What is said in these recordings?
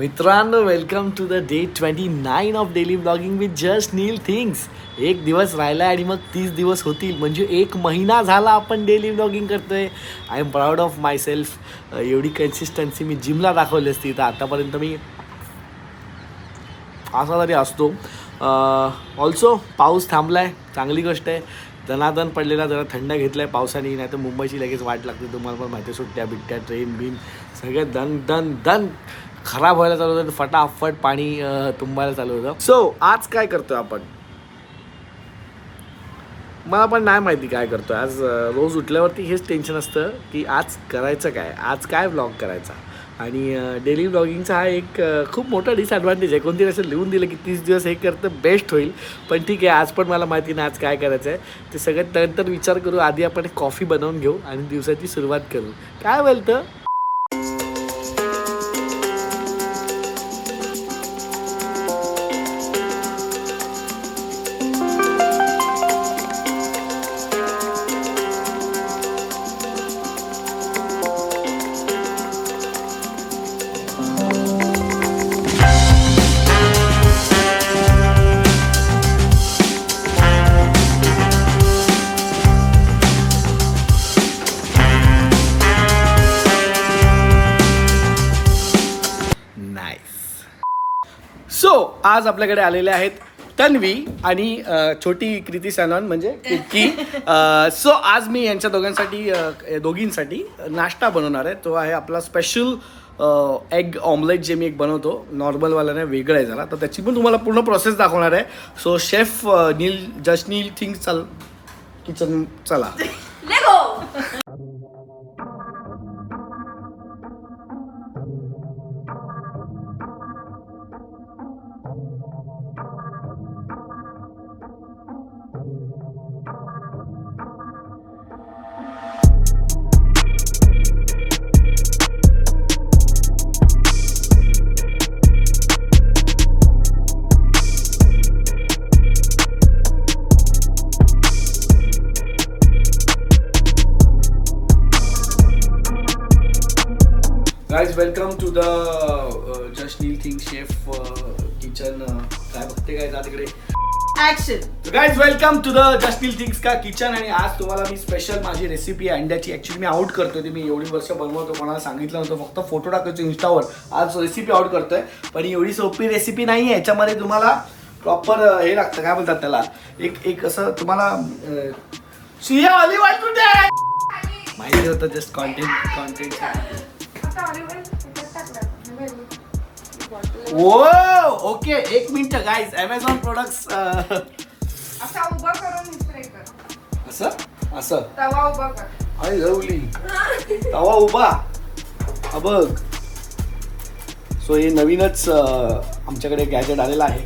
मित्रांनो, welcome to the day 29 of daily blogging with just Neel things. एक दिवस राहिला आहे आणि मग 30 दिवस होतील, म्हणजे एक महिना झाला आपण डेली ब्लॉगिंग करतोय. I am proud of my self. एवढी कन्सिस्टन्सी मी जिमला दाखवली असती तर आतापर्यंत मी असा तरी असतो. ऑल्सो पाऊस थांबला आहे, चांगली गोष्ट आहे. दनादन पडलेला, जरा थंड घेतला आहे पावसाने, नाही तर मुंबईची लगेच वाट लागते. तुम्हाला पण माहिती, सुट्ट्या बिट्ट्या ट्रेन बिन सगळं दन दन दन खराब व्हायला चालू होतं, फटाफट पाणी तुंबायला चालू होतं. सो आज काय करतोय आपण, मला पण नाही माहिती काय करतोय आज. रोज उठल्यावरती हेच टेन्शन असतं की आज करायचं काय, आज काय ब्लॉग करायचा. आणि डेली ब्लॉगिंगचा हा एक खूप मोठा डिसॲडव्हान्टेज आहे. कोणतरी असं लिहून दिलं की 30 दिवस हे करतं बेस्ट होईल, पण ठीक आहे, आज पण मला माहिती नाही आज काय करायचं आहे. ते सगळ्यात नंतर विचार करू. आधी आपण एक कॉफी बनवून घेऊ आणि दिवसाची सुरुवात करू. काय बोलतं. सो आज आपल्याकडे आलेले आहेत तन्वी आणि छोटी कृती सॅनॉन म्हणजे की. सो आज मी यांच्या दोघींसाठी नाश्ता बनवणार आहे. तो आहे आपला स्पेशल एग ऑमलेट, जे मी एक बनवतो. नॉर्मलवाल्याने वेगळं आहे जरा, तर त्याची पण तुम्हाला पूर्ण प्रोसेस दाखवणार आहे. So chef just Neel things kitchen, चला. Guys, welcome to the just Neel thing chef kitchen. काय बघते काय जा तिकडे, action. Guys, welcome to the just Neel things का किचन. आणि आज तुम्हाला मी स्पेशल माझी रेसिपी आहे अंड्याची. ऍक्च्युली मी आउट करतोय, ती मी एवढी वर्ष बनवतो, कोणाला सांगितलं नव्हतं, फक्त फोटो टाकायचो इंस्टावर. आज रेसिपी आउट करतोय, पण एवढी सोपी रेसिपी नाही आहे. याच्यामध्ये तुम्हाला प्रॉपर हे लागतं, काय बोलतात त्याला, एक असं तुम्हाला माहिती होतं. Just content. ओके, एक मिनिट गाईज. अमेझॉन प्रोडक्ट्स असा उभा करून स्प्रे कर. असं तवा उभा कर. आय लवली तवा उभा. बघ. सो हे नवीनच आमच्याकडे गॅजेट आलेलं आहे,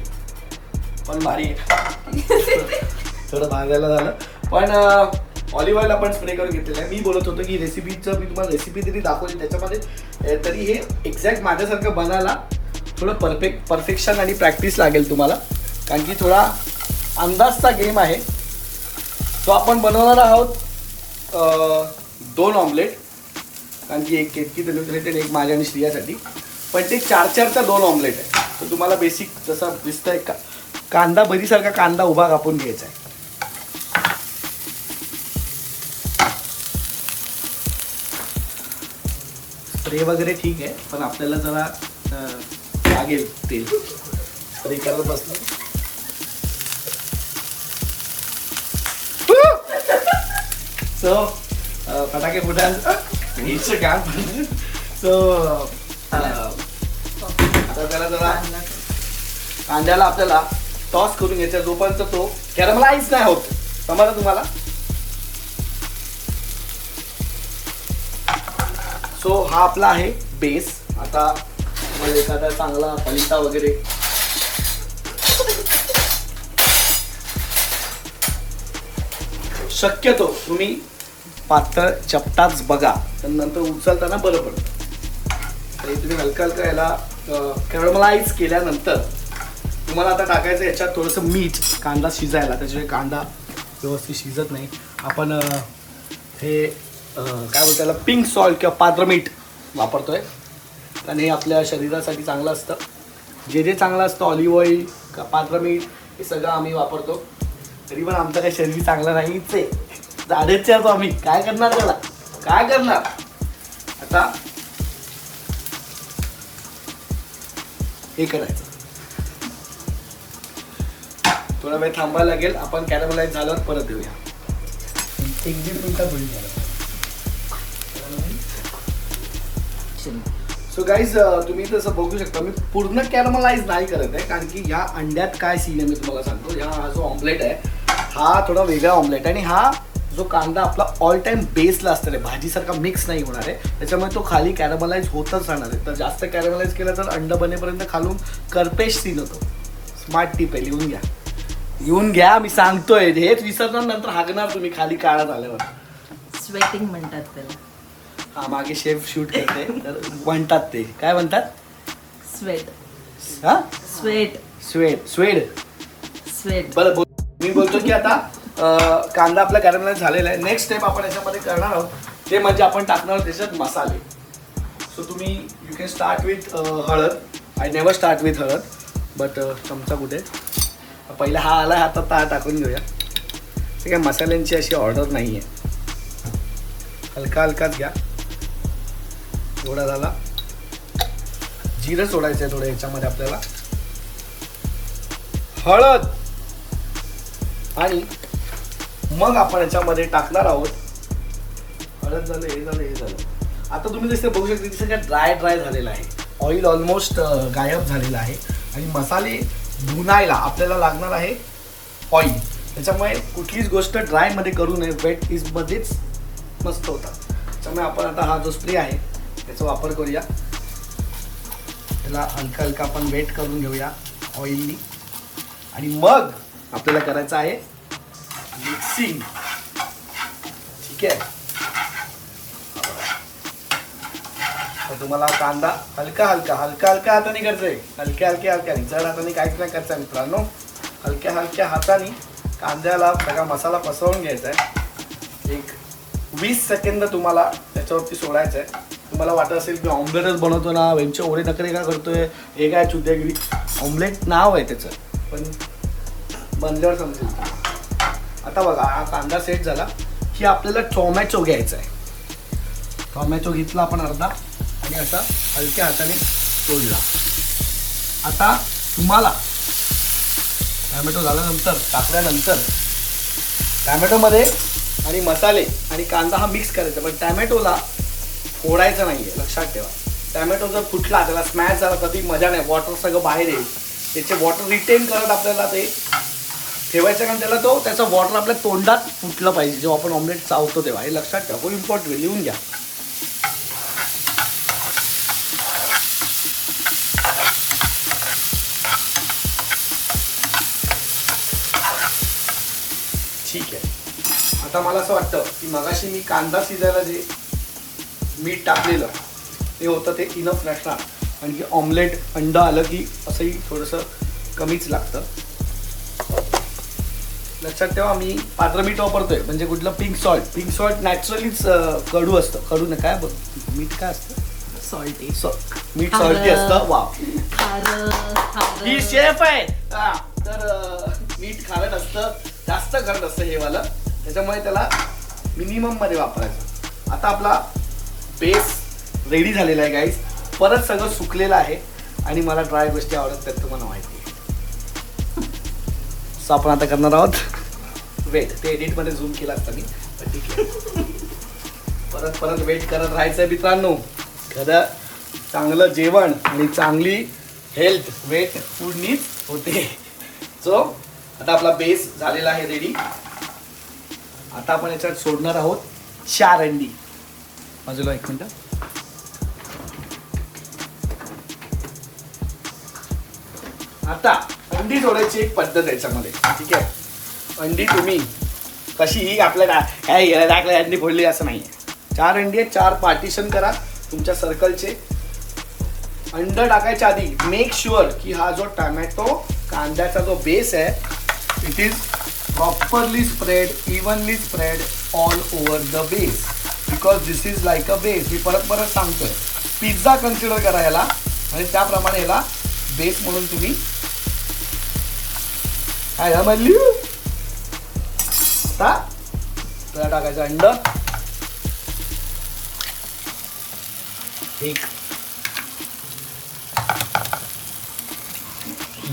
पण भारी आहे. थोडं भाजायला झालं, पण ऑलिव्ह ऑइल आपण स्प्रे करून घेतलेलं आहे. मी बोलत होतो की रेसिपीचं मी तुम्हाला रेसिपी तरी दाखवली, त्याच्यामध्ये तरी हे एक्झॅक्ट माझ्यासारखं बनायला थोडं परफेक्शन आणि प्रॅक्टिस लागेल तुम्हाला, कारण की थोडा अंदाजचा गेम आहे. तो आपण बनवणार आहोत 2 ऑमलेट, कारण की एक केतकी तनुसाठी आणि एक माझ्या आणि श्रियासाठी. पण ते 4-4चा 2 ऑमलेट आहे. तर तुम्हाला बेसिक जसं दिसतंय कांदा भरीसारखा कांदा उभा कापून घ्यायचा आहे. स्प्रे वगैरे ठीक आहे, पण आपल्याला जरा लागेल तेल. स्प्रे करत बसलं सो फटाके फुटायचं काम. सो आता त्याला जरा कांद्याला आपल्याला टॉस करून घ्यायचा, जोपर्यंत तो कॅरमलाइज नाही होत. समजलं तुम्हाला. सो हा आपला आहे बेस. आता एखादा चांगला पलिता वगैरे शक्यतो तुम्ही पातळ चपटाच बघा, तर नंतर उचलताना बरं पडतं. तरी तुम्ही हलका याला कॅरमलाइज केल्यानंतर तुम्हाला आता टाकायचं याच्यात थोडंसं मीठ, कांदा शिजायला. त्याच्यामुळे कांदा व्यवस्थित शिजत नाही. आपण हे काय बोलतो त्याला, पिंक सॉल्ट किंवा पांढरं मीठ वापरतोय. कारण हे आपल्या शरीरासाठी चांगलं असतं. जे जे चांगलं असतं ऑलिव्ह ऑइल पात्र मीठ हे सगळं आम्ही वापरतो. तरी पण आमचं काही शरीर चांगलं नाहीच आहे. झाडेच असतो आम्ही. काय करणार त्याला, काय करणार. आता हे करायचं, थोडा वेळ थांबायला लागेल. आपण कॅरमलाइज झाल्यावर परत येऊया. 1-1.5 मिनिटात होईल. सो गाईज तुम्ही तसं बघू शकता मी पूर्ण कॅरमलाइज नाही करत आहे, कारण की ह्या अंड्यात काय सीन आहे मी तुम्हाला सांगतो. हा जो ऑमलेट आहे हा थोडा वेगळा ऑमलेट आहे आणि हा जो कांदा आपला ऑल टाइम बेसला असणार आहे, भाजीसारखा मिक्स नाही होणार आहे. त्याच्यामुळे तो खाली कॅरमलाइज होतच राहणार आहे. तर जास्त कॅरमलाइज केलं तर अंड बनेपर्यंत खालून करपेश सीन होतो. स्मार्ट टिप आहे, लिहून घ्या मी सांगतोय. हेच विसरणार नंतर हागणार तुम्ही खाली काळात आल्यावर. स्वेटिंग म्हणतात त्याला. हा मागे शेफ शूट करते तर म्हणतात ते काय म्हणतात. स्वेट. हा स्वेट. स्वेड. बरं मी बोलतो की आता कांदा आपला कॅरमलाइज झालेला आहे. नेक्स्ट स्टेप आपण याच्यामध्ये करणार आहोत ते म्हणजे आपण टाकणार आहोत त्याच्यात मसाले. सो तुम्ही यू कॅन स्टार्ट विथ हळद. आय नेवर स्टार्ट विथ हळद बट चमचा कुठे पहिला हा आला आता टाकून घेऊया. ठीक आहे, मसाल्यांची अशी ऑर्डर नाही आहे. हलकाच घ्या. थोडा झाला. जिरं सोडायचं आहे थोडं याच्यामध्ये आपल्याला. हळद आणि मग आपण याच्यामध्ये टाकणार आहोत. हळद झालं, हे झालं. आता तुम्ही जसं बघू शकता की सगळं ड्राय झालेलं आहे. ऑइल ऑलमोस्ट गायब झालेलं आहे आणि मसाले धुनायला आपल्याला लागणार आहे ऑइल. त्याच्यामुळे कुठलीच गोष्ट ड्रायमध्ये करू नये, वेट इजमध्येच मस्त होतात. त्याच्यामुळे आपण आता हा जो स्प्रे आहे त्याचा वापर करूया. त्याला हलका आपण वेट करून घेऊया ऑइलनी आणि मग आपल्याला करायचं आहे मिक्सिंग. ठीक आहे, तर तुम्हाला कांदा हलका हाताने करायचंय. हलक्या जड हाताने काहीच नाही करायचं मित्रांनो. हलक्या हाताने कांद्याला सगळा मसाला पसरवून घ्यायचा आहे. एक 20 सेकंद तुम्हाला त्याच्यावरती सोडायचं आहे. तुम्हाला वाटत असेल की ऑमलेटच बनवतो ना, वेंचे ओढे नखरे का करतोय, हे काय चुद्यागिरी. ऑमलेट नाव आहे त्याचं, पण बनल्यावर समजेल. आता बघा हा कांदा सेट झाला की आपल्याला टोमॅटो घ्यायचा आहे. टोमॅटो घेतला आपण अर्धा आणि असा हलक्या हाताने तोडला. आता तुम्हाला टोमॅटो झाल्यानंतर टाकल्यानंतर टोमॅटोमध्ये आणि मसाले आणि कांदा हा मिक्स करायचा. पण टॅमॅटोला फोडायचं नाही आहे, लक्षात ठेवा. टॅमॅटो जर फुटला त्याला स्मॅश झाला तर ती मजा नाही. वॉटर सगळं बाहेर येईल. त्याचे वॉटर रिटेन करत आपल्याला ते ठेवायचं, कारण त्याला त्याचं वॉटर आपल्या तोंडात फुटलं पाहिजे जेव्हा आपण ऑमलेट चावतो तेव्हा. हे लक्षात ठेवा, खूप इम्पॉर्टंट. लिहून घ्या. ठीक आहे, आता मला असं वाटतं की मगाशी मी कांदा शिजायला जे मीठ टाकलेलं ते होतं ते इनफ नसणार. आणखी ऑमलेट अंड आलं की असंही थोडंसं कमीच लागतं. लक्षात ठेवा मी पात्र मीठ वापरतोय, म्हणजे कुठलं पिंक सॉल्ट नॅचरलीच कडू असतं. कडू ना काय बघ मीठ काय असतं, सॉल्टी. मीठ सॉल्टी असतं. वा, ही शेफ आहे. तर मीठ खारट असतं, जास्त खारट असतं हे वालं. त्याच्यामुळे त्याला मिनिमम मध्ये वापरायचं. आता आपला बेस रेडी झालेला आहे गाईज. परत सगळं सुकलेलं आहे आणि मला ड्राय गोष्टी आवडत आहेत, तुम्हाला माहिती आहे. सो आपण आता करणार आहोत वेट. ते एडिटमध्ये झूम केला असता मी, पण ठीक आहे. परत वेट करत राहायचं आहे मित्रांनो. खरं चांगलं जेवण आणि चांगली हेल्थ वेट फूडनीच होते. सो आता आपला बेस झालेला आहे रेडी. आता आपण याच्यात सोडणार आहोत 4 अंडी. बाजूला 1 मिनिट. आता अंडी सोडायची एक पद्धत याच्यामध्ये. ठीक आहे, अंडी तुम्ही कशी आपल्याला काय टाकल्या अंडी फोडली असं नाही आहे. 4 अंडी आहेत, 4 पार्टिशन करा तुमच्या सर्कलचे. अंड टाकायच्या आधी मेक शुअर की हा जो टोमॅटो कांद्याचा जो बेस आहे it is properly spread, evenly spread all over the base, because this is like a base. मी परत सांगतोय, पिझ्झा कन्सिडर करा याला आणि त्याप्रमाणे याला बेस म्हणून तुम्ही काय म्हणली आता त्याला टाकायचं अंड. एक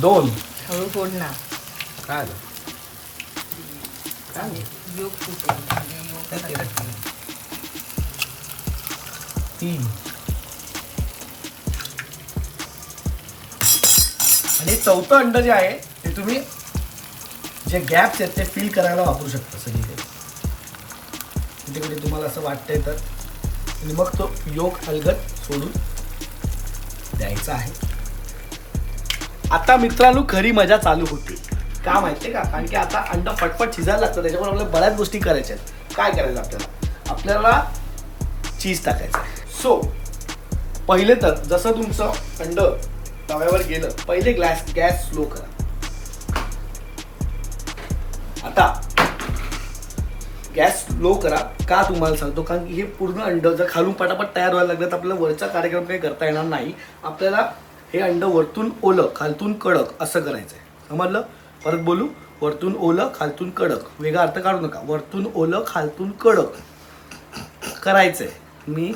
2 हळू फोड ना. काय आलं काय नाही. योग फुटेल. 3 आणि चौथं अंड जे आहे ते तुम्ही जे गॅप्स आहेत ते फिल करायला वापरू शकता सगळीकडे तिकडे तुम्हाला असं वाटतंय तर. आणि मग तो योग अलगद सोडून द्यायचा आहे. आता मित्रांनो खरी मजा चालू होती. का माहितीये का? कारण की आता अंड फटफट शिजायला लागतं, त्याच्यामुळे आपल्याला बऱ्याच गोष्टी करायच्या आहेत. काय करायचं आपल्याला चीज टाकायचं आहे. सो पहिले तर जसं तुमचं अंड तव्यावर गेलं पहिले गॅस स्लो करा. आता गॅस स्लो करा का तुम्हाला सांगतो, कारण की हे पूर्ण अंड जर खालून पटापट तयार व्हायला लागलं तर आपल्याला वरचा कार्यक्रम काही करता येणार नाही. आपल्याला हे अंड वरतून ओलं खालतून कडक असं करायचं आहे. समजलं? परत बोलू. वरतून ओलं खालतून कडक. वेगळा अर्थ काढू नका. वरतून ओलं खालतून कडक करायचं आहे. मी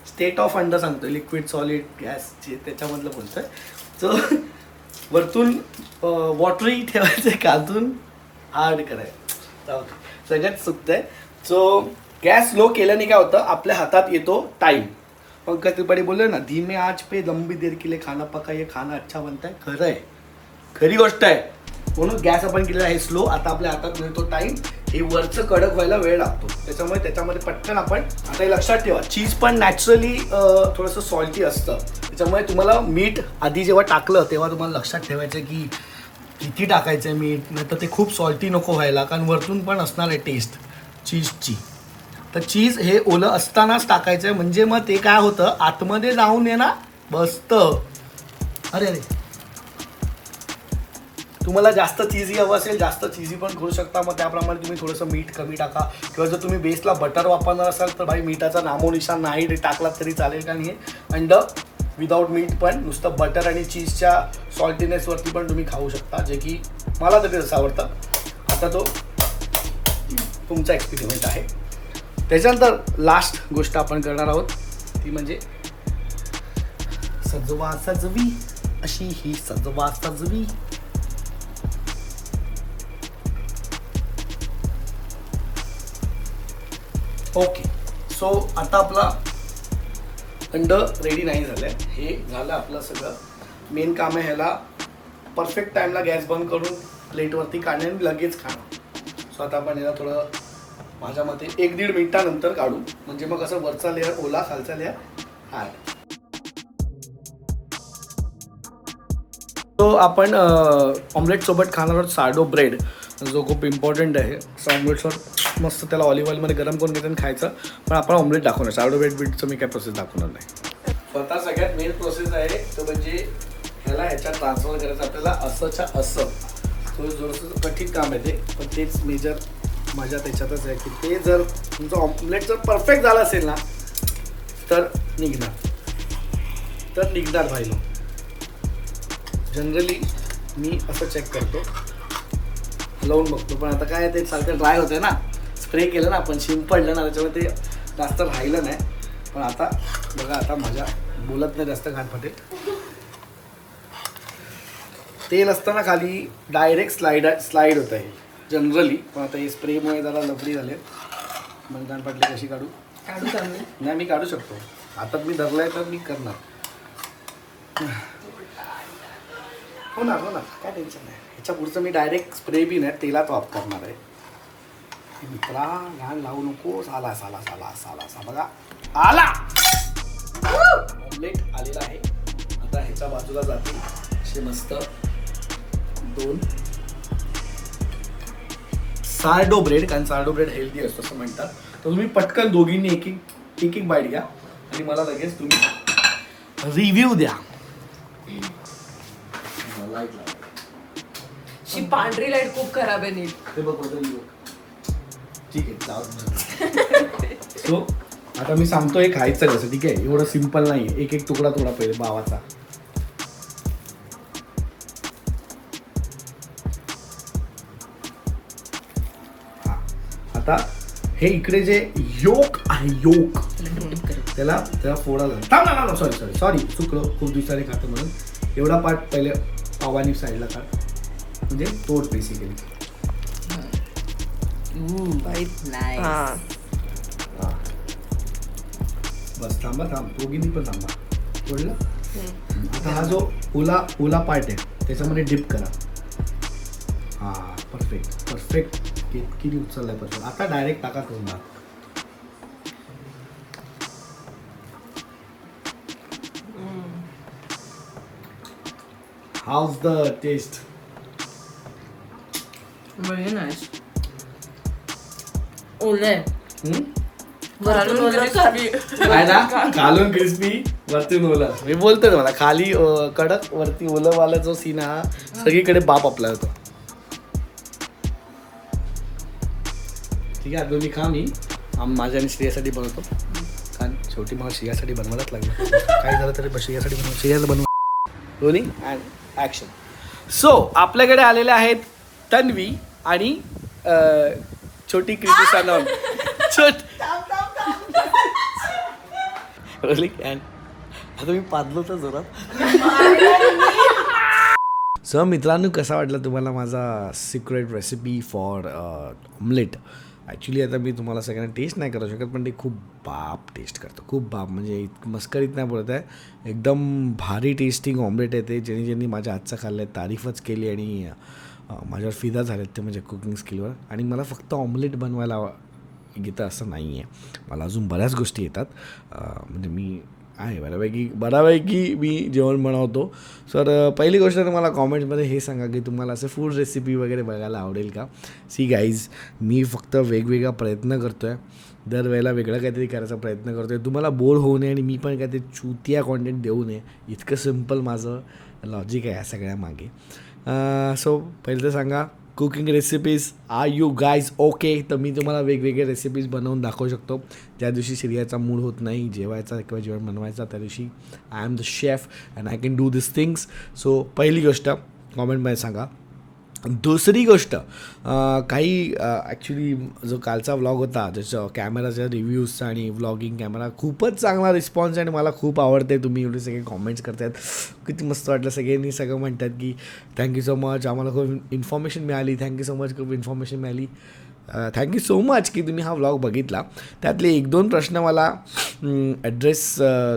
स्टेट ऑफ अंड सांगतोय, लिक्विड सॉलिड गॅस जे त्याच्यामधलं बोलतोय. सो वरतून वॉटरी ठेवायचं आहे, खालतून हार्ड करायचं. सगळ्यात चुकतंय. सो गॅस लो केल्याने काय होतं, आपल्या हातात येतो टाईम. पंकज त्रिपाठी बोलले ना, धीमे आंच पे लंबी देर के लिए खाना पका ये खाना अच्छा बनता है. खरं आहे, खरी गोष्ट आहे. म्हणून गॅस आपण केलेला आहे स्लो. आता आपल्या हातात मिळतो टाईम. हे वरचं कडक व्हायला वेळ लागतो, त्याच्यामुळे त्याच्यामध्ये पटकन आपण आता हे लक्षात ठेवा. चीज पण नॅचरली थोडंसं सॉल्टी असतं, त्याच्यामुळे तुम्हाला मीठ आधी जेव्हा टाकलं तेव्हा तुम्हाला लक्षात ठेवायचं की किती टाकायचं आहे मीठ, नाही तर ते खूप सॉल्टी नको व्हायला, कारण वरतून पण असणार आहे टेस्ट चीजची. तर चीज हे ओलं असतानाच टाकायचं आहे, म्हणजे मग ते काय होतं आतमध्ये जाऊन ये ना बसतं. अरे अरे तुम्हाला जास्त चीजी हवं असेल जास्त चीजी पण करू शकता. मग त्याप्रमाणे तुम्ही थोडंसं मीठ कमी टाका, किंवा जर तुम्ही बेसला बटर वापरणार असाल तर भाई मिठाचा नामोनिशाण नाही टाकलात तरी चालेल, कारण हे अंड विदाऊट मीठ पण नुसतं बटर आणि चीजच्या सॉल्टीनेसवरती पण तुम्ही खाऊ शकता, जे की मला तरी तसं आवडतं. आता तो तुमचा एक्सपेरिमेंट आहे. त्याच्यानंतर लास्ट गोष्ट आपण करणार आहोत ती म्हणजे सजवा सजवी. अशी ही सजवा सजवी. ओके. सो आता आपला अंड रेडी नाही झालं आहे. हे झालं आपलं सगळं. मेन काम आहे ह्याला परफेक्ट टाईमला गॅस बंद करून प्लेटवरती काढणे आणि लगेच खाणं. सो आता आपण याला थोडं माझ्या मते 1-1.5 मिनिटानंतर काढू, म्हणजे मग असं वरचा लेअर ओला खालचा लेअर हार्ड. तो आपण ऑमलेटसोबत खाणार आहोत सार्डो ब्रेड, जो खूप इम्पॉर्टंट आहे. ऑमलेटसोबत मस्त त्याला ऑलिव्ह ऑइलमध्ये गरम करून घेऊन खायचं. पण आपण ऑमलेट दाखवणार, सार्डो ब्रेड बीटचं मी काय प्रोसेस दाखवणार नाही. स्वतः सगळ्यात मेन प्रोसेस आहे तो म्हणजे ह्याला ह्याच्यात ट्रान्सफर करायचं आपल्याला असंच्या असं. तो थोडंसं कठीण काम आहे ते, पण तेच मेजर माझ्या त्याच्यातच आहे की ते जर तुमचं ऑमलेट जर परफेक्ट झालं असेल ना तर निघणार भाईलो. जनरली मी असं चेक करतो, लावून बघतो, पण आता काय ते सारखं ड्राय होतं आहे ना, स्प्रे केलं ना आपण, शिंपडलं ना, त्याच्यामुळे ते जास्त राहिलं नाही. पण आता बघा, आता माझ्या बोलत नाही जास्त घाण फाटेल. तेल असताना खाली डायरेक्ट स्लाईड होतं आहे जनरली, पण आता हे स्प्रेमुळे जरा लफडी झाले. मग घाण फाटली कशी काढू नाही, मी काढू शकतो. आता मी धरलं आहे तर मी करणार. होणार काय टेन्शन नाही. ह्याच्या पुढचं मी डायरेक्ट स्प्रे बी नाही, तेलात करणार आहे. मित्रा घाण लावू नको. साला बघा आला. ऑमलेट आलेला आहे. आता ह्याच्या बाजूला जाते असे मस्त 2 सार्डो ब्रेड, कारण सार्डो ब्रेड हेल्दी असतो असं म्हणतात. तर तुम्ही पटकन दोघींनी एक बाईट घ्या आणि मला लगेच तुम्ही रिव्ह्यू द्या. पांढरी लाईट खूप खराब आहे नीट. ते बघ बदलली. ठीक आहे. सो आता मी सांगतो हे खायचं कसं, ठीक आहे? एवढं सिम्पल नाही आहे. एक एक तुकडा तुकडा पहिले बावाचा. हा, आता हे इकडे जे योक आहे, योक त्याला फोडायला थांब ना. सॉरी चुकलो, खूप दिवसाने खातो म्हणून. एवढा पार्ट पहिले पावानी साईडला काढ, म्हणजे तोड बेसिकली. हा. बस थांब दोघींनी पण थांबा. तोडलं. आता हा जो ओला पार्ट आहे त्याच्यामध्ये डिप करा. हा परफेक्ट किती उचललाय परफेक्ट. आता डायरेक्ट टाका तोंडात. How's the taste? Very nice. ओले. काय ना, खालून क्रिस्पी वरती ओलं. मी बोलतोय ना, मला खाली कडक वरती ओलं वाला जो सीन हा सगळीकडे बाप आपला होतो. ठीक आहे, दोन्ही खा. मी माझ्या आणि श्रेयासाठी बनवतो, कारण शेवटी मला श्रेयासाठी बनवायलाच लागलं. काय झालं तरी श्रेयासाठी श्रेयाला बनव. दोन्ही अँड ॲक्शन. सो आपल्याकडे आलेले आहेत तन्वी आणि छोटी कृती सानोन. आता मी पादलो तर जोरात. सो मित्रांनो, कसा वाटला तुम्हाला माझा secret recipe for omelette? Actually आता मी तुम्हाला सगळ्यांना टेस्ट नाही करू शकत, पण ते खूप बाप टेस्ट करतं, खूप बाप. म्हणजे मस्करीत नाही बोलत आहे, एकदम भारी टेस्टिंग ऑमलेट आहे ते. ज्यांनी माझ्या हातचं खाल्लं आहे तारीफच केली आणि माझ्यावर फिदा झालेत ते म्हणजे कुकिंग स्किलवर. आणि मला फक्त ऑमलेट बनवायला येतं असं नाही आहे, मला अजून बऱ्याच गोष्टी येतात. म्हणजे मी आहे बऱ्यापैकी मी जेवण बनवतो. सर पहिली गोष्ट तर मला कॉमेंट्समध्ये हे सांगा की तुम्हाला असं फूड रेसिपी वगैरे बघायला आवडेल का? सी गाईज, मी फक्त वेगवेगळा प्रयत्न करतो आहे, दरवेळेला वेगळं काहीतरी करायचा प्रयत्न करतो आहे. तुम्हाला बोर होऊ नये आणि मी पण काहीतरी चुतिया कॉन्टेंट देऊ नये, इतकं सिम्पल माझं लॉजिक आहे या सगळ्या मागे. सो पहिलं तर सांगा, cooking recipes are you guys okay? तर मी तुम्हाला वेगवेगळे रेसिपीज बनवून दाखवू शकतो. ज्या दिवशी श्रेयाचा मूड होत नाही जेवायचा किंवा जेवण बनवायचा, त्या दिवशी I am the chef and I can do this things. So पहिली गोष्ट कॉमेंटमध्ये सांगा. दुसरी गोष्ट, काही ॲक्च्युली जो कालचा व्लॉग होता ज्याचं कॅमेराच्या रिव्ह्यूजचा आणि व्लॉगिंग कॅमेरा खूपच चांगला रिस्पॉन्स आहे आणि मला खूप आवडते. तुम्ही एवढे सगळे कॉमेंट्स करतायत, किती मस्त वाटलं. सगळ्यांनी सगळं म्हणतात की थँक्यू सो मच, आम्हाला खूप इन्फॉर्मेशन मिळाली, थँक्यू सो मच, खूप इन्फॉर्मेशन मिळाली. थँक्यू सो मच की तुम्ही हा व्लॉग बघितला. त्यातले 1-2 प्रश्न मला ॲड्रेस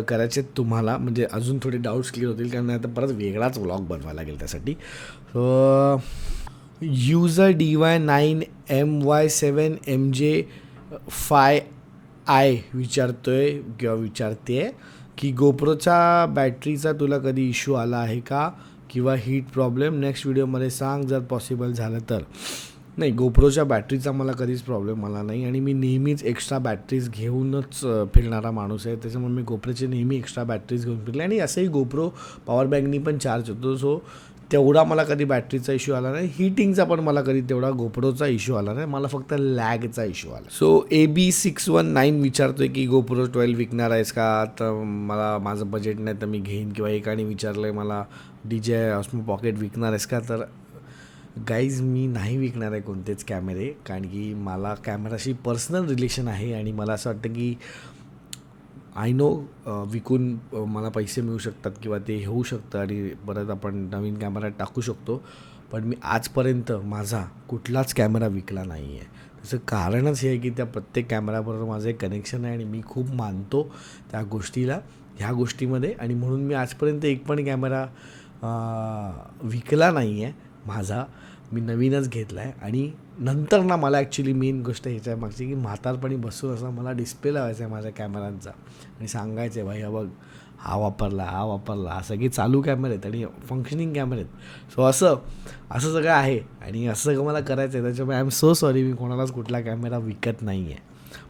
करायचे तुम्हाला, म्हणजे अजून थोडे डाऊट्स क्लिअर होतील, कारण आता परत वेगळाच व्लॉग बनवायला लागेल त्यासाठी. सो युजर DY9MY7MJ5I विचारतोय किंवा विचारते की गोप्रोच्या बॅटरीचा तुला कधी इश्यू आला आहे का, किंवा हीट प्रॉब्लेम? नेक्स्ट व्हिडिओमध्ये सांग जर पॉसिबल झालं तर. नाही, गोप्रोच्या बॅटरीचा मला कधीच प्रॉब्लेम आला नाही आणि मी नेहमीच एक्स्ट्रा बॅटरीज घेऊनच फिरणारा माणूस आहे. त्याच्यामुळे मी गोप्रोचे नेहमी एक्स्ट्रा बॅटरीज घेऊन फिरले आणि असंही गोप्रो पॉवर बँकनी पण चार्ज होतो. सो तेवढा मला कधी बॅटरीचा इश्यू आला नाही. हीटिंगचा पण मला कधी तेवढा गोप्रोचा इश्यू आला नाही, मला फक्त लॅगचा इश्यू आला. सो AB619 विचारतोय की गोप्रो 12 विकणार आहेस का? तर मला माझं बजेट नाही तर मी घेईन. किंवा एकाने विचारलं आहे मला DJI Osmo Pocket विकणार आहेस का? तर गाईज मी नाही विकणार आहे कोणतेच कॅमेरे, कारण की मला कॅमेराशी पर्सनल रिलेशन आहे आणि मला असं वाटतं की आय नो विकून मला पैसे मिळू शकतात किंवा ते होऊ शकतं आणि परत आपण नवीन कॅमेरा टाकू शकतो. पण मी आजपर्यंत माझा कुठलाच कॅमेरा विकला नाही आहे. त्याचं कारणच हे आहे की त्या प्रत्येक कॅमेराबरोबर माझं एक कनेक्शन आहे आणि मी खूप मानतो त्या गोष्टीला, ह्या गोष्टीमध्ये, आणि म्हणून मी आजपर्यंत एक पण कॅमेरा विकला नाही आहे माझा. मी नवीनच घेतला आहे. आणि नंतर ना मला ॲक्च्युली मेन गोष्ट ह्याच्या मागची की म्हातारपणी बसून असं मला डिस्प्ले लावायचा आहे माझ्या कॅमेरांचा आणि सांगायचं आहे भाई हा बघ हा वापरला सगळे चालू कॅमेरे आहेत आणि फंक्शनिंग कॅमेरे आहेत. सो असं सगळं आहे आणि असं सगळं मला करायचं आहे. त्याच्यामुळे आय एम सो सॉरी, मी कोणालाच कुठला कॅमेरा विकत नाही आहे,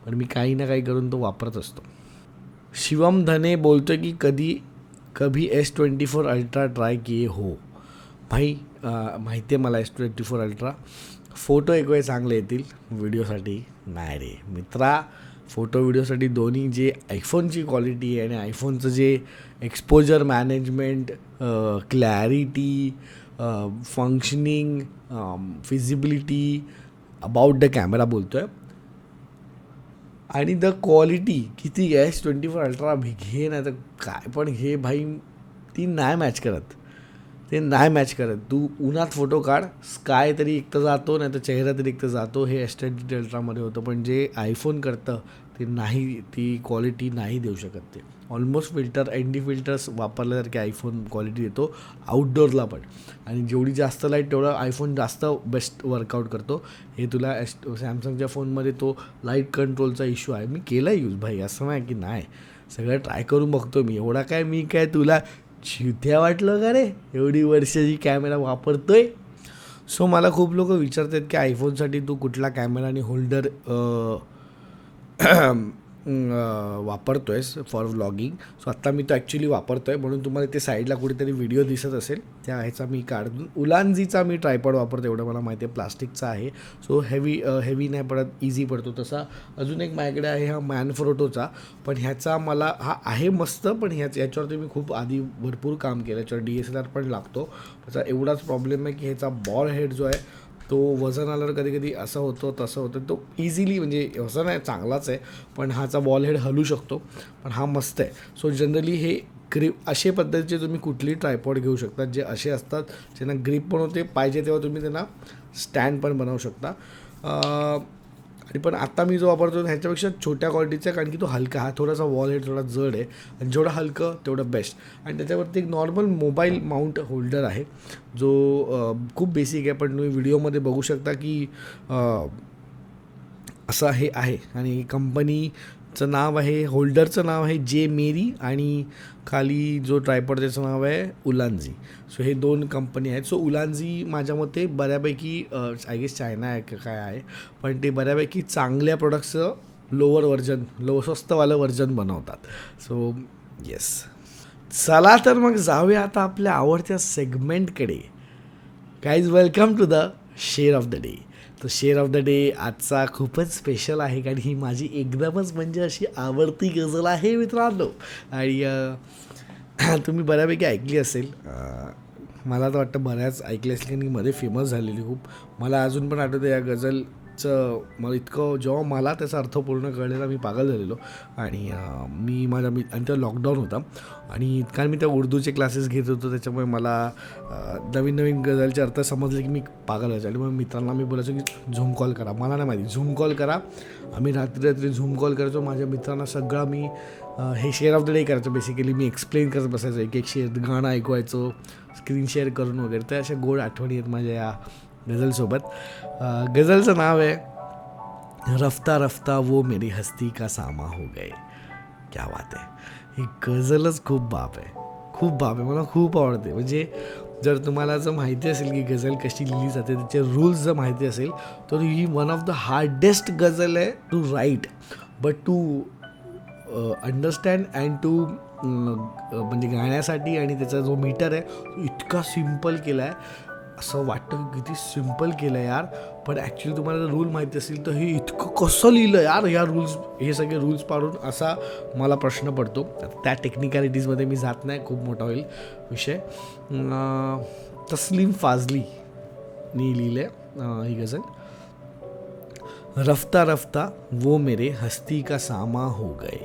पण मी काही ना काही करून तो वापरत असतो. शिवम धने बोलतो की कभी S24 अल्ट्रा ट्राय किए हो? भाई माहिती आहे मला S24 अल्ट्रा. फोटो एक वेळ चांगले येतील, व्हिडिओसाठी नाही रे मित्रा. फोटो व्हिडिओसाठी दोन्ही जे आयफोनची क्वालिटी आहे आणि आयफोनचं जे exposure management, clarity, functioning, feasibility about the camera बोलतो आहे, आणि द क्वालिटी किती S24 अल्ट्रा घे ना तर काय पण हे भाई ती नाही मॅच करत, ते नाही मॅच करत. तू उन्हात फोटो काढ, स्काय तरी एक तर जातो, नाही तर चेहरा तरी एक तर जातो. हे S23 अल्ट्रामध्ये होतं, पण जे आयफोन करतं ते नाही, ती क्वालिटी नाही देऊ शकत. ते ऑलमोस्ट फिल्टर, ND फिल्टर्स वापरल्यासारखे आयफोन क्वालिटी देतो आउटडोअरला पण, आणि जेवढी जास्त लाईट तेवढा आयफोन जास्त बेस्ट वर्कआउट करतो. हे तुला सॅमसंगच्या फोनमध्ये तो लाईट कंट्रोलचा इश्यू आहे. मी केला यूज भाई, असं नाही की नाही, सगळं ट्राय करून बघतो मी. एवढा काय मी काय तुला चिवत्या वाटलं का रे, एवढी वर्षाची कॅमेरा वापरतोय. सो मला खूप लोक विचारतात की आयफोनसाठी तू कुठला कॅमेरा आणि होल्डर वापरतो आहेस फॉर व्लॉगिंग. सो आत्ता मी तो ॲक्च्युली वापरतो आहे, म्हणून तुम्हाला ते साईडला कुठेतरी व्हिडिओ दिसत असेल, त्या ह्याचा मी काढून उलांजीचा मी ट्रायपॉड वापरतो, एवढं मला माहिती आहे. प्लास्टिकचा आहे, सो हेवी नाही पडत, इझी पडतो. तसा अजून एक माझ्याकडे आहे हा मॅनफ्रोटोचा, पण ह्याचा मला हा आहे मस्त, पण याच्यावरती मी खूप आधी भरपूर काम केलं. याच्यावर DSLR पण लागतो. त्याचा एवढाच प्रॉब्लेम आहे की ह्याचा बॉल हेड जो आहे तो वजन आल्यावर कधी कधी असं होतं तसं होतं. तो इझिली, म्हणजे असं नाही, चांगलाच आहे, पण ह्याचा बॉल हेड हलू शकतो, पण हा मस्त आहे. सो जनरली हे ग्रीप अशा पद्धतीचे तुम्ही कुठलीही ट्रायपॉड घेऊ शकता, जे असे असतात ज्यांना ग्रीप पण होते, पाहिजे तेव्हा तुम्ही त्यांना स्टँड पण बनवू शकता. आणि पण आत्ता मी जो वापरतो ह्याच्यापेक्षा छोट्या क्वालिटीचा आहे, कारण की तो हलका, हा थोडासा वॉल हेड थोडा जड आहे, आणि जेवढं हलकं तेवढं बेस्ट. आणि त्याच्यावरती एक नॉर्मल मोबाईल माउंट होल्डर आहे, जो खूप बेसिक आहे, पण तुम्ही व्हिडिओमध्ये बघू शकता की असं हे आहे. आणि कंपनीचं नाव आहे, होल्डरचं नाव आहे जे मेरी, आणि खाली जो ट्रायपॉड त्याचं नाव आहे उलांजी. सो हे 2 कंपनी आहेत. सो उलांजी माझ्या मते बऱ्यापैकी आय गेस चायना आहे का काय आहे, पण ते बऱ्यापैकी चांगल्या प्रोडक्ट्सचं लोअर व्हर्जन, स्वस्तवालं व्हर्जन बनवतात. सो येस, चला तर मग जाऊया आता आपल्या आवडत्या सेगमेंटकडे. Guys, welcome to the share of the day. तर शेअर ऑफ द डे आजचा खूपच स्पेशल आहे, कारण ही माझी एकदमच म्हणजे अशी आवडती गझल आहे मित्रांनो. आणि तुम्ही बऱ्यापैकी ऐकली असेल, मला तर वाटतं बऱ्याच ऐकली असेल, कारण की मध्ये फेमस झालेली खूप. मला अजून पण आठवतं या गझलचं, मला इतकं जेव्हा मला त्याचा अर्थ पूर्ण कळलेला मी पागल झालेलो. आणि मी आणि तेव्हा लॉकडाऊन होता, आणि कारण मी त्या उर्दूचे क्लासेस घेत होतो, त्याच्यामुळे मला नवीन नवीन गझलचे अर्थ समजले की मी पागल व्हायचो. आणि मग मित्रांना मी बोलायचो की झूम कॉल करा, मला नाही माहिती, झूम कॉल करा. आम्ही रात्री झूम कॉल करायचो, माझ्या मित्रांना सगळं मी हे शेअर ऑफ द डे करायचो. बेसिकली मी एक्सप्लेन करत बसायचो, एक शेअर गाणं ऐकवायचो, स्क्रीन शेअर करून वगैरे. तर अशा गोड आठवणी आहेत माझ्या या गझलसोबत. गझलचं नाव आहे रफ्ता रफ्ता वो मेरी हस्ती का सामा हो गए. क्या बात आहे, ही गझलच खूप बाप आहे, खूप बाप आहे, मला खूप आवडते. म्हणजे जर तुम्हाला जर माहिती असेल की गझल कशी लिहिली जाते, त्याचे रूल्स जर माहिती असेल, तर ही one of the hardest ghazal आहे to write, but to understand and to म्हणजे गाण्यासाठी. आणि त्याचा जो मीटर आहे इतका सिम्पल केला आहे, असं वाटतं की किती सिम्पल केलं आहे यार, पण ॲक्च्युली तुम्हाला जर रूल माहिती असेल तर हे इतकं कसं लिहिलं यार, हे सगळे रूल्स पाळून, असा मला प्रश्न पडतो. त्या टेक्निकॅलिटीजमध्ये मी जात नाही, खूप मोठा होईल विषय. तस्लीम फाजलीनी लिहिले ही गझल. रफ्ता रफ्ता वो मेरे हस्ती का सामा हो गए,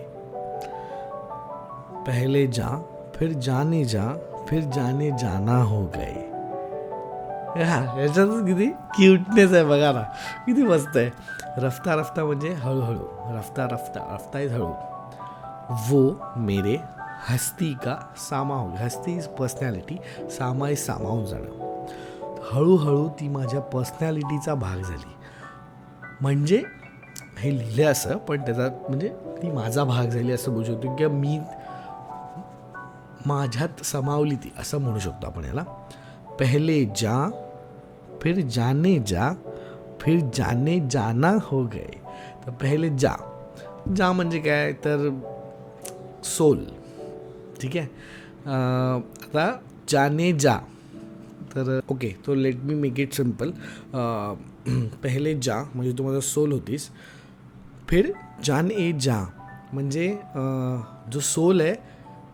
पहले जा फिर जाने जा, फिर जाने जाना हो गए. याच्यातच किती क्यूटनेस आहे बघा ना, किती मस्त आहे. रफ्ता रफ्ता म्हणजे हळूहळू, रफ्ता रफ्ता, रफ्ता इज हळू. वो मेरे हस्ती का सामा हो गया, हस्ती इज पर्सनॅलिटी, सामा इज सामावून जाणं. हळूहळू ती माझ्या पर्सनॅलिटीचा भाग झाली. म्हणजे हे लिहिलं असं, पण त्याचा म्हणजे ती माझा भाग झाली असं बोलू शकतो, किंवा मी माझ्यात समावली ती, असं म्हणू शकतो आपण याला. पहले जा फिर जाने जा, फिर जाने जाना हो गए. तर पहले जा, जा म्हणजे काय तर सोल, ठीक आहे. आता जाने जा, तर ओके, तो let me make it simple. पहले जा म्हणजे तू माझा सोल होतीस, फिर जान ए जा म्हणजे जो सोल आहे,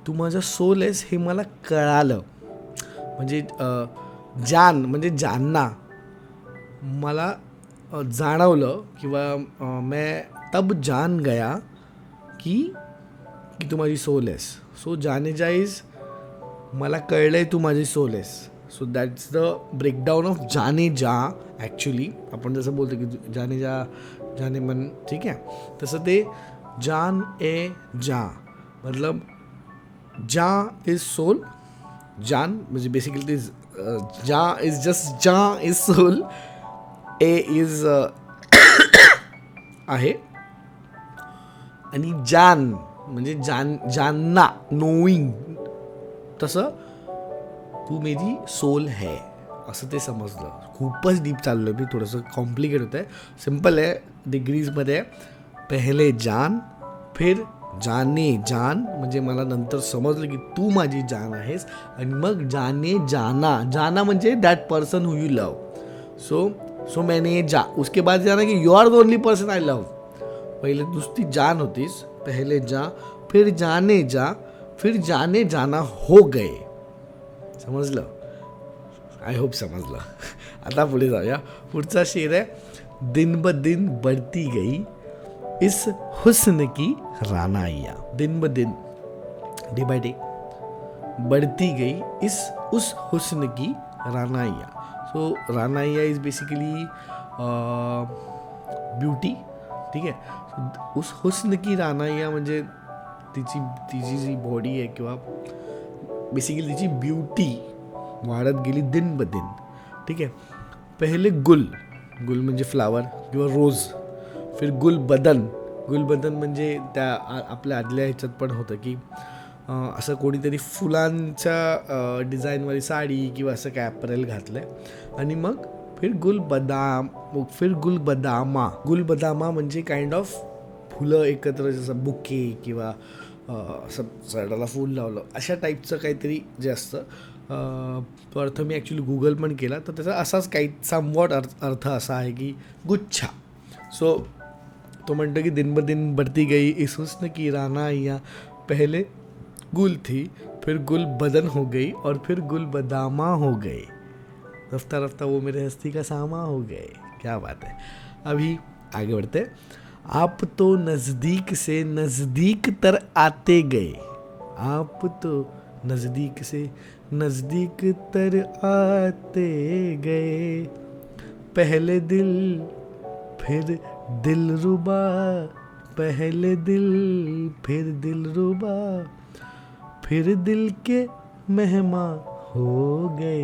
तू माझा सोल आहेस हे मला कळालं. म्हणजे जान म्हणजे जानना, मला जाणवलं किंवा मैं तब जान गया की तू माझी सोल आहेस. सो जाने जा इज मला कळलंय तू माझी सोल आहेस. So that's the breakdown of जाने जा. ॲक्च्युली आपण जसं बोलतो की जाने जा जाने मन, ठीक आहे, तसं ते जान ए जा मतलब जा इज सोल, जान म्हणजे बेसिकली ते जा इज जस्ट जा इज सोल, ए इज आहे आणि जान म्हणजे जानना नोईंग. तसं तू मेरी सोल है असं ते समजलं. खूपच डीप चाललं मी, थोडंसं कॉम्प्लिकेट होतं आहे. सिम्पल आहे, डिग्रीजमध्ये पहिले जान फिर जाने जान म्हणजे मला नंतर समजलं की तू माझी जान आहेस. आणि मग जाने जाना, जाना म्हणजे that person who you love. So मैंने जा, उसके बाद जाना की you are the only person I love. पहिले नुसती जान होतीस, पहिले जा फिर जाने जा फिर जाने जाना हो गए. समजलं? आय होप समजलं. आता पुढे जाऊया. पुढचा शेर आहे, दिन ब दिन बढ़ती गई इस हुस्न की रानाइया. दिन ब दिन, डे बाय डे, बढ़ती गई उस हुस्न की रानाइया. सो रानाइया इज बेसिकली ब्युटी, ठीक आहे. उस हुस्न की रानाइया म्हणजे तिची जी बॉडी आहे किंवा बेसिकली तिची ब्युटी वाढत गेली दिन ब दिन, ठीक आहे. पहिले गुल म्हणजे फ्लावर किंवा रोज, फिर गुलबदन म्हणजे त्या आपल्या आदल्या ह्याच्यात पण होतं की असं कोणीतरी फुलांच्या डिझाईनवाली साडी किंवा असं काय ॲपरेल घातलं आहे. आणि मग फिर गुलबदामा म्हणजे काइंड ऑफ फुलं एकत्र, जसं बुके किंवा असं झाडाला फूल लावलं अशा टाईपचं काहीतरी जे असतं. तो अर्थ मी ॲक्च्युली गुगल पण केला, तर त्याचा असाच काही समवॉट अर्थ असा आहे की गुच्छा. सो तो म्हणतो की दिन ब दिन बढ़ती गई इस हुस्न की रानाइया, पहले गुल थी फिर गुल बदन हो गई और फिर गुल बदामा हो गए, रफ्ता रफ्ता वो मेरे हस्ती का सामा हो गए. क्या बात है. अभी आगे बढ़ते. आप तो नज़दीक से नज़दीक तर आते गए, आप तो नज़दीक से नज़दीक तर आते गए, पहले दिल फिर दिलरुबा, पहले दिल फिर दिलरुबा, फिर दिल के मेहमा हो गए.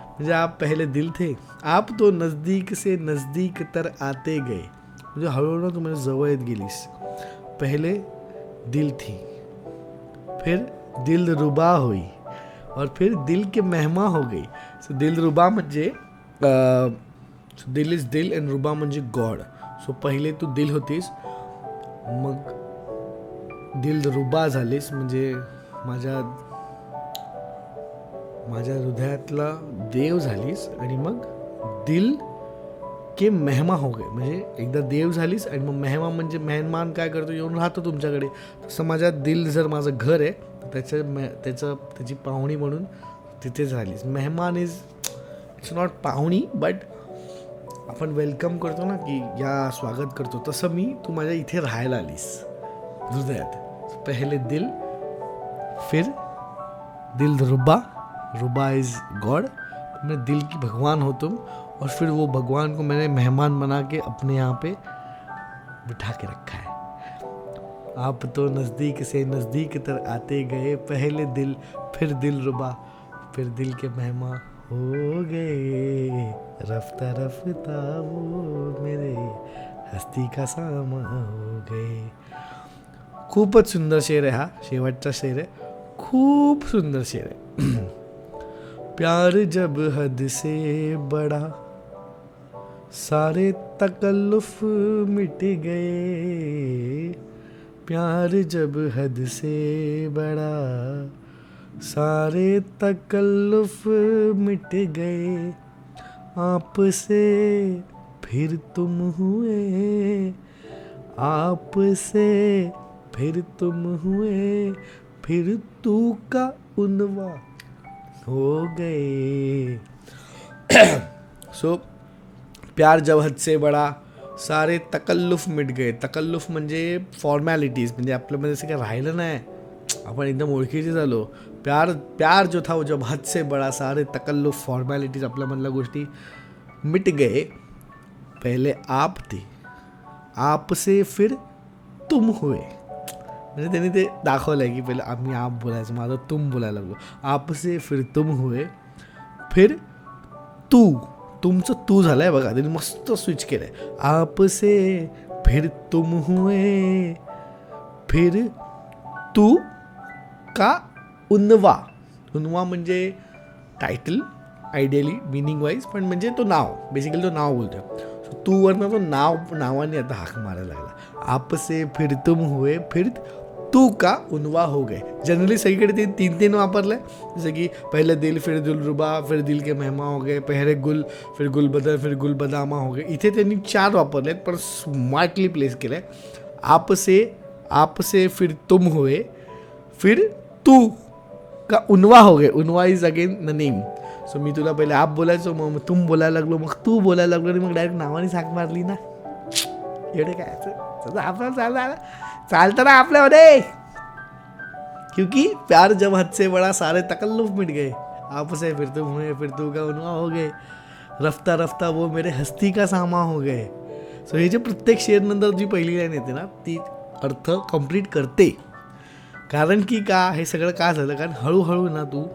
म्हणजे आप पहले दिल थे, आप तो नज़दीक से नज़दीक तर आते गए म्हणजे हळूहळू तू माझ्या जवळ येत गेलीस. पहले दिल थी, फिर दिल रुबा हुई और फिर दिल के मेहमा हो गई. सो दिल रुबा म्हणजे दिल इज दिल अँड रुबा म्हणजे गॉड. सो पहिले तू दिल होतीस, मग दिल रुबा झालीस म्हणजे माझ्या हृदयातला देव झालीस. आणि मग दिल के मेहमा हो गए म्हणजे एकदा देव झालीस आणि मग मेहमा म्हणजे मेहमान काय करतो, येऊन राहतो तुमच्याकडे. तसं माझ्या दिल जर माझं घर आहे तर त्याची पाहुणी म्हणून तिथे झालीस. मेहमान इट्स नॉट पाहुणी बट आपण वेलकम करतो ना की या स्वागत करतो, तसं तू माझ्या इथे राहायला आलीस हृदयात. पहले दिल फिर दिल रुबा इज गॉड, मैं दिल की भगवान हो तुम, और फिर वो भगवान को मैंने मेहमान बना के अपने यहाँ पे बिठा के रखा है. आप तो नज़दीक से नज़दीक तर आते गए, पहले दिल फिर दिल रुबा, फिर दिल के मेहमा हो गए, रफ्ता रफ्ता वो मेरे हस्ती का सामा हो गए. खूपच सुंदर शेर आहे हा, शेवटचा शेर आहे, खूप सुंदर शेर आहे. प्यार जब हद से बड़ा सारे तकल्लुफ मिट गए, प्यार जब हद से बड़ा सारे तकल्लुफ मिट गए, आपसे फिर तुम हुए, आपसे फिर तुम हुए, फिर तू का उनवा हो गए. सो प्यार जब हद से बडा, सारे तकल्लुफ मिट गए. तकल्लुफ म्हणजे फॉर्मॅलिटीज, म्हणजे आपल्यामध्ये असं काही राहिलं नाही, आपण एकदम ओळखीचे झालो. प्यार प्यार जो था वो जब हद से बड़ा, सारे तकल्लुफ फॉर्मॅलिटीज आपल्यामधल्या गोष्टी मिट गए. पहले आप थे, आपसे फिर तुम हुए. म्हणजे त्यांनी ते दाखवलं आहे की पहिले आम्ही आप बोलायचं, माझं तुम बोलायला लागलो. आपसे फिर तुम हुए, फिर तू, तुमचं तू झालं आहे बघा, त्यांनी मस्त स्विच केलं आहे. आपसे फिर तुम हुए, फिर तू का उन्वा. उन्वा म्हणजे टायटल आयडियली मिनिंग वाईज, पण म्हणजे तो नाव, बेसिकली तो नाव बोलतो. सो तू वरनं तो नावाने आता हाक मारायला लागला. आपसे फिर तुम हुए, फिर तू का उन्वा हो गए. जनरली सगळीकडे ते 3 वापरलं आहे, जसं की पहिले दिल, फिर दिलरुबा, फिर दिल के मेहमा हो गए, पहले गुल, फिर गुल बदर, फिर गुल बदामा हो गए. इथे त्यांनी 4 वापरले आहेत, पण स्मार्टली प्लेस केलं आहे. आपसे फिर तुम हुए, फिर तू का उन्वा हो गए. उन्वा is again the name. So मी तुला पहिले आप बोलायचो, मग तुम बोलायला लागलो, मग तू बोलायला लागलो, आणि मग डायरेक्ट नावाने साक मारली ना. एवढं काय आपलं चालतं ना आपल्यामध्ये. क्योंकि प्यार जब हद से बड़ा, सारे तकल्लुफ मिट गए. आपसे फिर तुम हुए, फिर तू का उन्वा हो गए, रफ्ता रफ्ता वो मेरे हस्ती का सामा हो गए. सो हे जे प्रत्येक शेअरनंतर जी पहिली लाईन येते ना, ती अर्थ कंप्लीट करते. कारण की का हे सगळं का झालं, कारण हळूहळू ना तू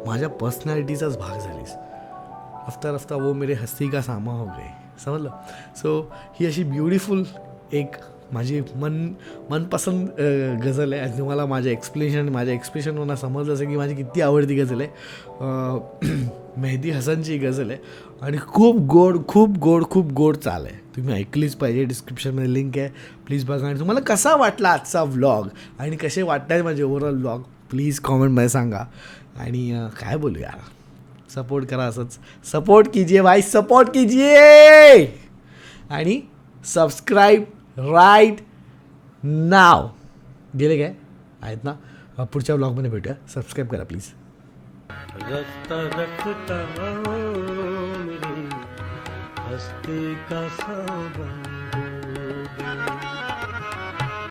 माझ्या पर्सनॅलिटीचाच भाग झालीस. रफ्ता रफ्ता वो मेरे हस्ती का सामा हो गए, समजलं. सो ही अशी ब्युटिफुल एक माझी मनपसंद गझल आहे. आणि तुम्हाला माझ्या एक्सप्रेशनवरून समजलं असेल की माझी किती आवडती गझल आहे. मेहदी हसनची गझल आहे, आणि खूप गोड चाल आहे. तुम्ही ऐकलीच पाहिजे. डिस्क्रिप्शनमध्ये लिंक आहे, प्लीज बघा. आणि तुम्हाला कसा वाटला आजचा व्लॉग, आणि कसे वाटतात माझे ओव्हरऑल व्लॉग, प्लीज कॉमेंटमध्ये सांगा. आणि काय बोलू यार, सपोर्ट करा, असंच सपोर्ट कीजिए भाई, सपोर्ट कीजिए. आणि सबस्क्राईब राईट नाव गेले काय आहेत ना. पुढच्या व्लॉगमध्ये भेटूया. सबस्क्राईब करा प्लीज. रफ्ता रफ्ता मेरे हस्ती का सामा